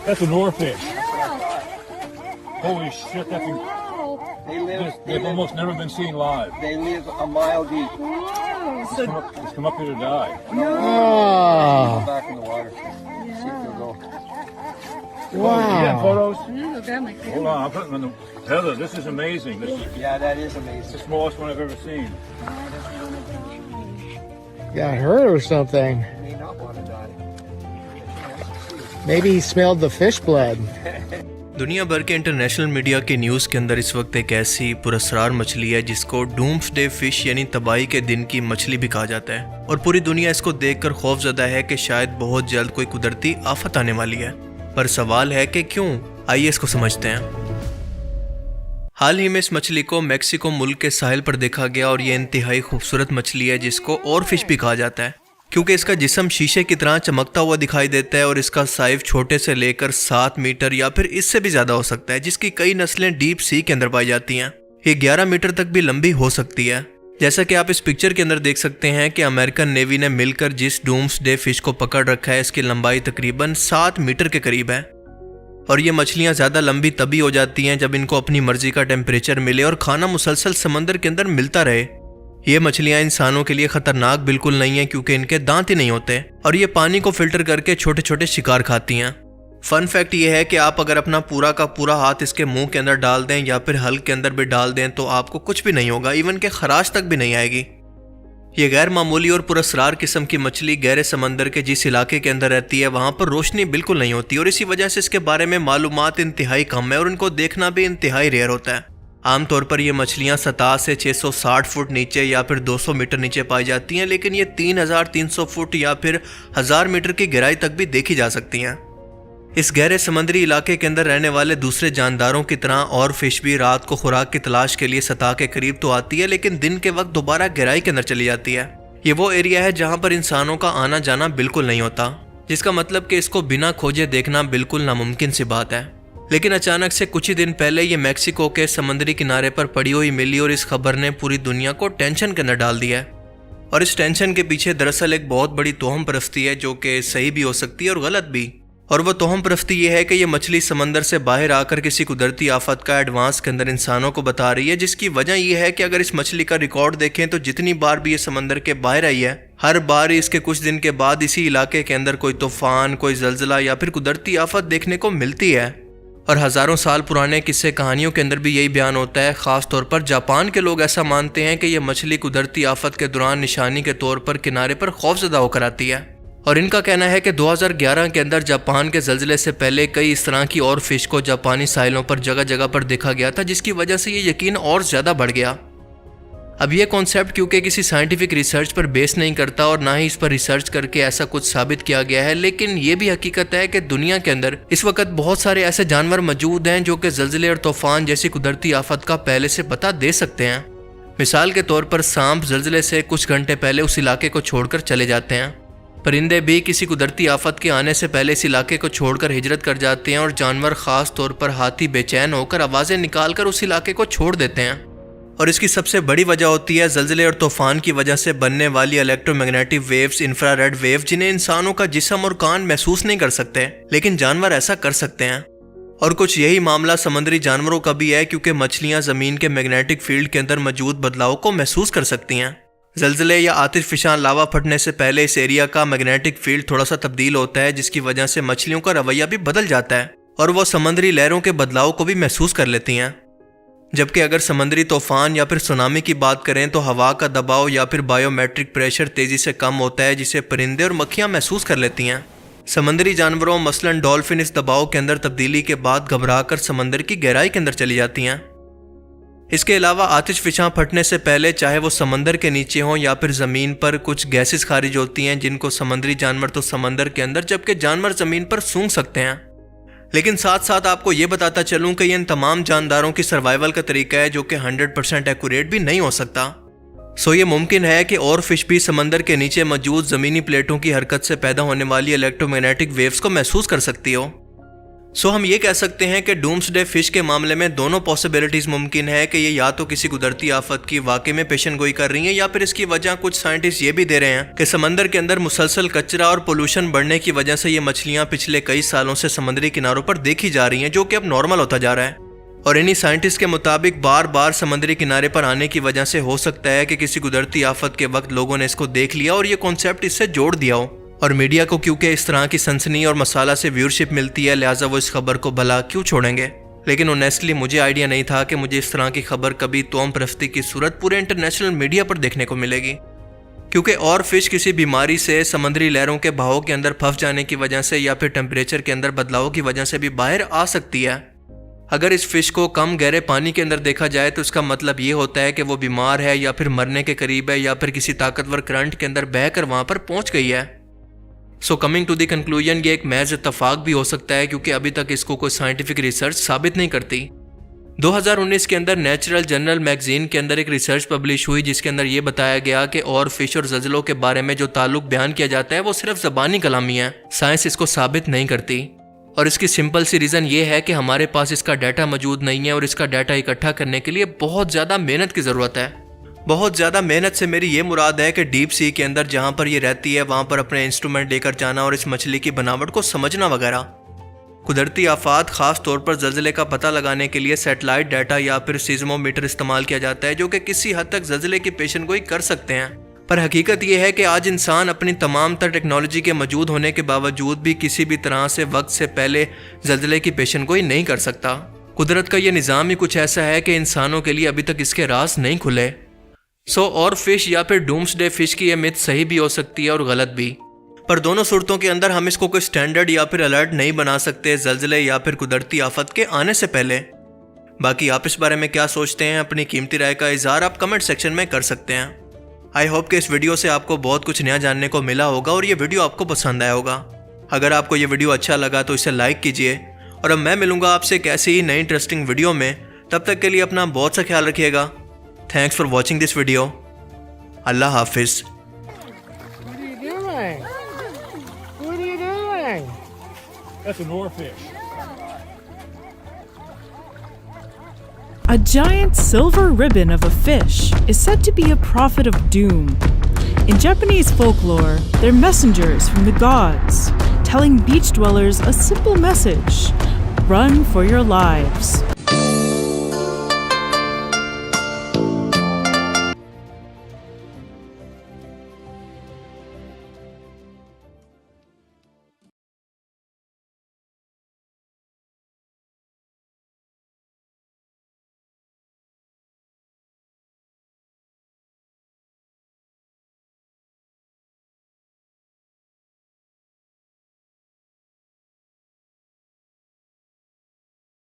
That's an oarfish. Yeah. Holy shit, that's Wow. they've almost never been seen live. They live a mile deep. Wow. Just come up here to die. Go Oh, back in the water. See if they'll go. You getting wow. photos? Yeah, grab my camera. Hold on, I'm putting them in the... Heather, this is amazing. This is Yeah, that is the amazing. smallest one I've ever seen. Got hurt or something. May not want to die. Maybe he smelled the fish blood. दुनिया भर के international media के news के अंदर इस वक्त एक ऐसी पुरस्कार मछली है जिसको डूम्सडे फिश यानी तबाही के दिन की मछली भी कहा जाता है और पूरी दुनिया इसको देखकर खौफजदा है कि शायद बहुत जल्द कोई कुदरती आफत आने वाली है। पर सवाल है कि क्यों? आइए इसको समझते हैं। हाल ही में इस मछली को मैक्सिको मुल्क के साहिल पर देखा गया और ये इंतहाई खूबसूरत मछली है जिसको और फिश भी कहा जाता है क्योंकि इसका जिस्म शीशे की तरह चमकता हुआ दिखाई देता है और इसका साइज छोटे से लेकर 7 मीटर या फिर इससे भी ज्यादा हो सकता है, जिसकी कई नस्लें डीप सी के अंदर पाई जाती हैं। ये 11 मीटर तक भी लंबी हो सकती है। जैसा कि आप इस पिक्चर के अंदर देख सकते हैं कि अमेरिकन नेवी ने मिलकर जिस डूम्सडे फिश को पकड़ रखा है इसकी लंबाई तकरीबन 7 मीटर के करीब है और ये मछलियां ज़्यादा लंबी तभी हो जाती हैं जब इनको अपनी मर्जी का टेम्परेचर मिले और खाना मुसलसल समंदर के अंदर मिलता रहे। ये मछलियां इंसानों के लिए खतरनाक बिल्कुल नहीं है क्योंकि इनके दांत ही नहीं होते और ये पानी को फिल्टर करके छोटे छोटे शिकार खाती हैं। फन फैक्ट ये है कि आप अगर अपना पूरा का पूरा हाथ इसके मुंह के अंदर डाल दें या फिर हल्क के अंदर भी डाल दें तो आपको कुछ भी नहीं होगा, इवन के खराश तक भी नहीं आएगी। ये गैर मामूली और पुरस्कार किस्म की मछली गहरे समंदर के जिस इलाके के अंदर रहती है वहां पर रोशनी बिल्कुल नहीं होती और इसी वजह से इसके बारे में मालूमात इंतहाई कम है और इनको देखना भी इंतहाई रेयर होता है। आमतौर पर ये मछलियां सतह से 660 फुट नीचे या फिर 200 मीटर नीचे पाई जाती हैं, लेकिन ये 3300 फुट या फिर 1000 मीटर की गहराई तक भी देखी जा सकती हैं। इस गहरे समुद्री इलाके के अंदर रहने वाले दूसरे जानदारों की तरह और फिश भी रात को खुराक की तलाश के लिए सतह के करीब तो आती है लेकिन दिन के वक्त दोबारा गहराई के अंदर चली जाती है। ये वो एरिया है जहां पर इंसानों का आना जाना बिल्कुल नहीं होता, जिसका मतलब कि इसको बिना खोजे देखना बिल्कुल नामुमकिन सी बात है। लेकिन अचानक से कुछ ही दिन पहले ये मैक्सिको के समुद्री किनारे पर पड़ी हुई मिली और इस खबर ने पूरी दुनिया को टेंशन के अंदर डाल दिया है। और इस टेंशन के पीछे दरअसल एक बहुत बड़ी तोहम परस्ती है जो कि सही भी हो सकती है और गलत भी। और वो तोहम परस्ती ये है कि ये मछली समंदर से बाहर आकर किसी कुदरती आफत का एडवांस के अंदर इंसानों को बता रही है, जिसकी वजह ये है कि अगर इस मछली का रिकॉर्ड देखें तो जितनी बार भी ये समंदर के बाहर आई है हर बार इसके कुछ दिन के बाद इसी इलाके के अंदर कोई तूफान, कोई जलजला या फिर कुदरती आफत देखने को मिलती है। और हजारों साल पुराने किस्से कहानियों के अंदर भी यही बयान होता है। खास तौर पर जापान के लोग ऐसा मानते हैं कि यह मछली कुदरती आफत के दौरान निशानी के तौर पर किनारे पर खौफजदा होकर आती है और इनका कहना है कि 2011 के अंदर जापान के जल्जले से पहले कई इस तरह की और फिश को जापानी साहिलों पर जगह जगह पर देखा गया था, जिसकी वजह से ये यकीन और ज्यादा बढ़ गया। अब ये कॉन्सेप्ट क्योंकि किसी साइंटिफिक रिसर्च पर बेस नहीं करता और ना ही इस पर रिसर्च करके ऐसा कुछ साबित किया गया है, लेकिन ये भी हकीकत है कि दुनिया के अंदर इस वक्त बहुत सारे ऐसे जानवर मौजूद हैं जो कि जल्जले और तूफान जैसी कुदरती आफत का पहले से पता दे सकते हैं। मिसाल के तौर पर सांप जल्जले से कुछ घंटे पहले उस इलाके को छोड़कर चले जाते हैं। परिंदे भी किसी कुदरती आफत के आने से पहले इस इलाके को छोड़कर हिजरत कर जाते हैं और जानवर खास तौर पर हाथी बेचैन होकर आवाजें निकालकर उस इलाके को छोड़ देते हैं। और इसकी सबसे बड़ी वजह होती है जल्जले और तूफान की वजह से बनने वाली इलेक्ट्रोमैग्नेटिक वेव्स, इंफ्रारेड वेव, जिन्हें इंसानों का जिस्म और कान महसूस नहीं कर सकते लेकिन जानवर ऐसा कर सकते हैं। और कुछ यही मामला समुद्री जानवरों का भी है क्योंकि मछलियां जमीन के मैग्नेटिक फील्ड के अंदर मौजूद बदलाव को महसूस कर सकती हैं। जल्जले या आतिशफशान लावा फटने से पहले इस एरिया का मैग्नेटिक फील्ड थोड़ा सा तब्दील होता है, जिसकी वजह से मछलियों का रवैया भी बदल जाता है और वो समुद्री लहरों के बदलाव को भी महसूस कर लेती हैं। जबकि अगर समुद्री तूफान या फिर सुनामी की बात करें तो हवा का दबाव या फिर बायोमेट्रिक प्रेशर तेजी से कम होता है, जिसे परिंदे और मक्खियां महसूस कर लेती हैं। समुद्री जानवरों मसलन डॉल्फिन इस दबाव के अंदर तब्दीली के बाद घबराकर समंदर की गहराई के अंदर चली जाती हैं। इसके अलावा आतिशफशां फटने से पहले चाहे वो समंदर के नीचे हों या फिर ज़मीन पर कुछ गैसेस खारिज होती हैं जिनको समुद्री जानवर तो समंदर के अंदर जबकि जानवर ज़मीन पर सूंघ सकते हैं। लेकिन साथ साथ आपको ये बताता चलूं कि इन तमाम जानदारों की सर्वाइवल का तरीका है जो कि 100% एक्यूरेट भी नहीं हो सकता। सो ये मुमकिन है कि और फिश भी समंदर के नीचे मौजूद ज़मीनी प्लेटों की हरकत से पैदा होने वाली इलेक्ट्रोमैग्नेटिक वेव्स को महसूस कर सकती हो। सो हम ये कह सकते हैं कि डूम्सडे फिश के मामले में दोनों पॉसिबिलिटीज मुमकिन है कि ये या तो किसी कुदरती आफत की वाकई में पेशन गोई कर रही हैं, या फिर इसकी वजह कुछ साइंटिस्ट ये भी दे रहे हैं कि समंदर के अंदर मुसलसल कचरा और पोल्यूशन बढ़ने की वजह से ये मछलियां पिछले कई सालों से समुद्री किनारों पर देखी जा रही हैं, जो कि अब नॉर्मल होता जा रहा है। और इन्हीं साइंटिस्ट के मुताबिक बार बार समुद्री किनारे पर आने की वजह से हो सकता है कि किसी कुदरती आफत के वक्त लोगों ने इसको देख लिया और ये कॉन्सेप्ट इससे जोड़ दिया हो। और मीडिया को क्योंकि इस तरह की सनसनी और मसाला से व्यूअरशिप मिलती है, लिहाजा वो इस खबर को भला क्यों छोड़ेंगे। लेकिन ऑनेस्टली मुझे आइडिया नहीं था कि मुझे इस तरह की खबर कभी तौम परस्ती की सूरत पूरे इंटरनेशनल मीडिया पर देखने को मिलेगी। क्योंकि और फिश किसी बीमारी से, समुद्री लहरों के बहाव के अंदर फंस जाने की वजह से या फिर टेम्परेचर के अंदर बदलाव की वजह से भी बाहर आ सकती है। अगर इस फिश को कम गहरे पानी के अंदर देखा जाए तो इसका मतलब ये होता है कि वो बीमार है या फिर मरने के करीब है या फिर किसी ताकतवर करंट के अंदर बहकर वहां पर पहुंच गई है। So coming to the conclusion, ये एक महज इत्तफाक भी हो सकता है क्योंकि अभी तक इसको कोई साइंटिफिक रिसर्च साबित नहीं करती। 2019 के अंदर नेचुरल जर्नल मैगजीन के अंदर एक रिसर्च पब्लिश हुई जिसके अंदर ये बताया गया कि और फिश और ज़लज़लों के बारे में जो ताल्लुक बयान किया जाता है वो सिर्फ ज़बानी कलामी है, साइंस इसको साबित नहीं करती। और इसकी सिंपल सी रीज़न ये है कि हमारे पास इसका डाटा मौजूद नहीं है और इसका डाटा इकट्ठा करने के लिए बहुत ज़्यादा मेहनत की ज़रूरत है। बहुत ज़्यादा मेहनत से मेरी ये मुराद है कि डीप सी के अंदर जहाँ पर ये रहती है वहाँ पर अपने इंस्ट्रूमेंट लेकर जाना और इस मछली की बनावट को समझना वगैरह। कुदरती आफात ख़ास तौर पर ज़लज़ले का पता लगाने के लिए सैटेलाइट डाटा या फिर सीज़मोमीटर इस्तेमाल किया जाता है, जो कि किसी हद तक ज़लज़ले की पेशन गोई कर सकते हैं। पर हकीकत यह है कि आज इंसान अपनी तमाम तर टेक्नोलॉजी के मौजूद होने के बावजूद भी किसी भी तरह से वक्त से पहले ज़लज़ले की पेशन गोई नहीं कर सकता। कुदरत का यह निज़ाम ही कुछ ऐसा है कि इंसानों के लिए अभी तक इसके राज नहीं खुले। और फिश या फिर डूम्सडे फिश की यह मिथ सही भी हो सकती है और गलत भी, पर दोनों सूरतों के अंदर हम इसको कोई स्टैंडर्ड या फिर अलर्ट नहीं बना सकते ज़लज़ले या फिर कुदरती आफत के आने से पहले। बाकी आप इस बारे में क्या सोचते हैं, अपनी कीमती राय का इज़हार आप कमेंट सेक्शन में कर सकते हैं। आई होप कि इस वीडियो से आपको बहुत कुछ नया जानने को मिला होगा और ये वीडियो आपको पसंद आया होगा। अगर आपको ये वीडियो अच्छा लगा तो इसे लाइक कीजिए और अब मैं मिलूंगा आपसे एक ऐसी ही नई इंटरेस्टिंग वीडियो में। तब तक के लिए अपना बहुत सा ख्याल रखिएगा। Thanks for watching this video. Allah Hafiz. What are you doing? What are you doing? That's an oarfish. A giant silver ribbon of a fish is said to be a prophet of doom. In Japanese folklore, they're messengers from the gods, telling beach dwellers a simple message: run for your lives.